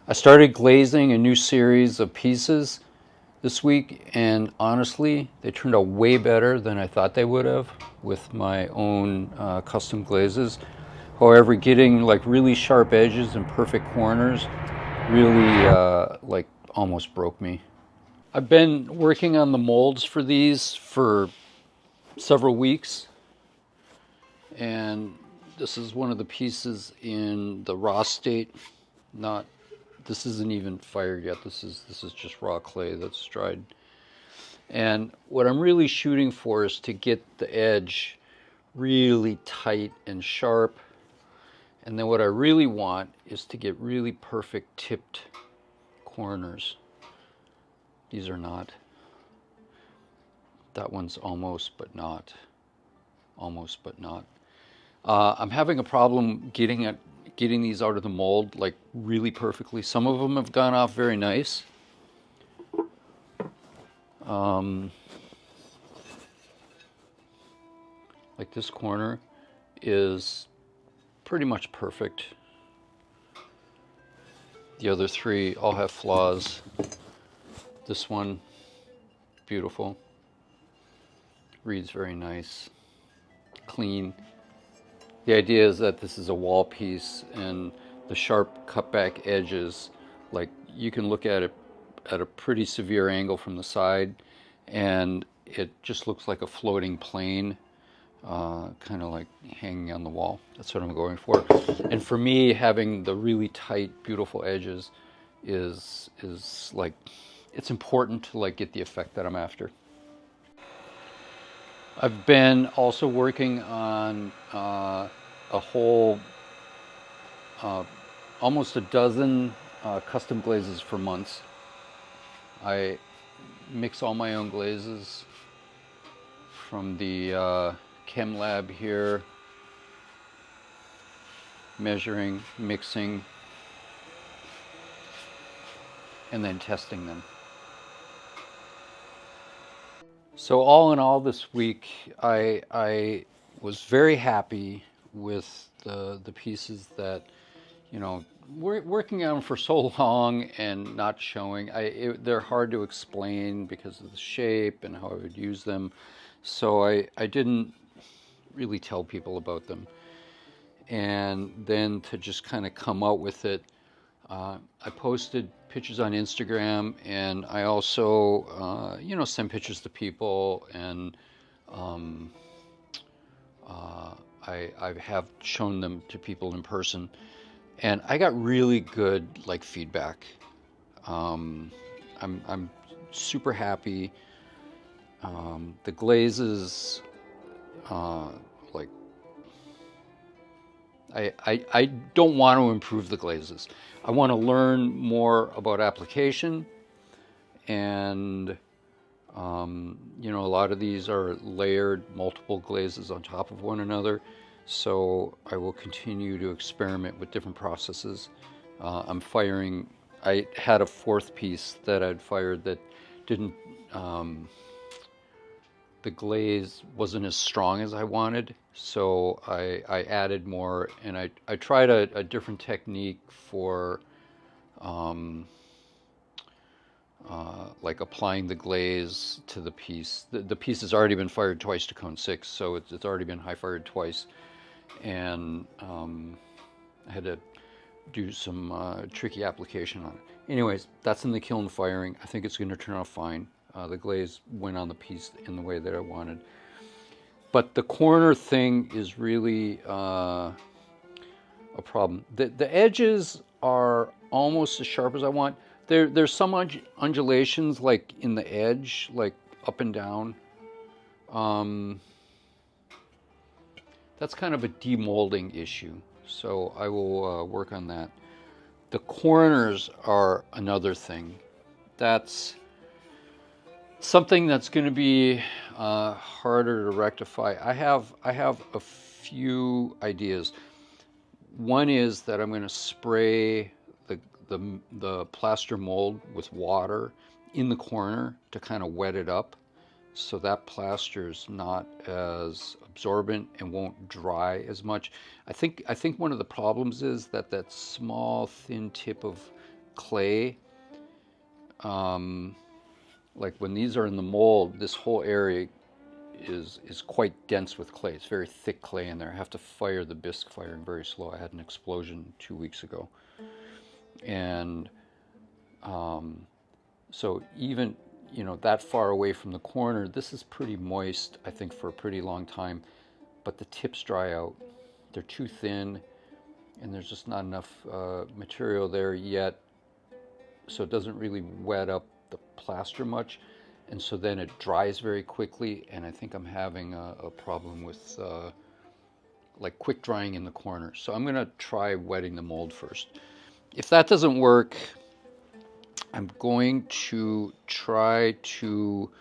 I started glazing a new series of pieces this week, and honestly, they turned out way better than I thought they would have with my own custom glazes. However, getting like really sharp edges and perfect corners really like almost broke me. I've been working on the molds for these for several weeks, and this is one of the pieces in the raw state. Not, this isn't even fired yet. This is just raw clay that's dried. And what I'm really shooting for is to get the edge really tight and sharp. And then what I really want is to get really perfect tipped corners. These are not. That one's almost, but not. Almost, but not. I'm having a problem getting these out of the mold like really perfectly. Some of them have gone off very nice. Like this corner is pretty much perfect. The other three all have flaws. This one, beautiful. Reads very nice, clean. The idea is that this is a wall piece, and the sharp cutback edges, like you can look at it at a pretty severe angle from the side, and it just looks like a floating plane, kind of like hanging on the wall. That's what I'm going for. And for me, having the really tight, beautiful edges is like, it's important to like get the effect that I'm after. I've been also working on a whole, almost a dozen custom glazes for months. I mix all my own glazes from the chem lab here, measuring, mixing, and then testing them. So all in all this week, I was very happy with the pieces that, you know, working on them for so long and not showing. They're hard to explain because of the shape and how I would use them. So I didn't really tell people about them. And then to just kind of come out with it, I posted pictures on Instagram, and I also, you know, send pictures to people, and I have shown them to people in person, and I got really good like feedback. I'm super happy. The glazes, like I don't want to improve the glazes. I want to learn more about application, and you know, a lot of these are layered multiple glazes on top of one another. So I will continue to experiment with different processes. I'm firing, I had a fourth piece that I'd fired that didn't, the glaze wasn't as strong as I wanted, so I added more, and I tried a different technique for like applying the glaze to the piece. The piece has already been fired twice to cone 6, so it's already been high fired twice, and I had to do some tricky application on it. Anyways, that's in the kiln firing. I think it's going to turn out fine. The glaze went on the piece in the way that I wanted. But the corner thing is really a problem. The edges are almost as sharp as I want. There's some undulations like in the edge, like up and down. That's kind of a demolding issue, so I will work on that. The corners are another thing. That's something that's going to be harder to rectify. I have a few ideas. One is that I'm going to spray the plaster mold with water in the corner to kind of wet it up, so that plaster's not as absorbent and won't dry as much. I think one of the problems is that small thin tip of clay, like when these are in the mold, this whole area is quite dense with clay. It's very thick clay in there. I have to fire the bisque firing very slow. I had an explosion 2 weeks ago. And so even, that far away from the corner, this is pretty moist, I think, for a pretty long time. But the tips dry out. They're too thin, and there's just not enough material there yet. So it doesn't really wet up the plaster much. And so then it dries very quickly, and I think I'm having a problem with like quick drying in the corners. So I'm going to try wetting the mold first. If that doesn't work, I'm going to try to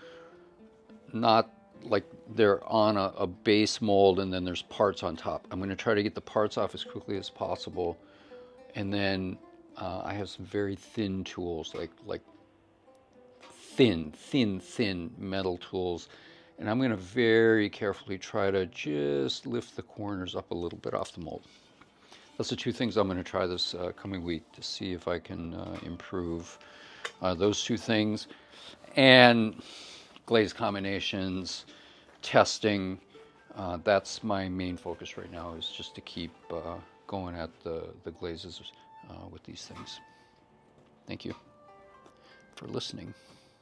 not, like they're on a base mold and then there's parts on top. I'm going to try to get the parts off as quickly as possible. And then I have some very thin tools, like thin metal tools. And I'm going to very carefully try to just lift the corners up a little bit off the mold. That's the two things I'm going to try this coming week to see if I can improve those two things. And glaze combinations, testing, that's my main focus right now, is just to keep going at the glazes with these things. Thank you for listening.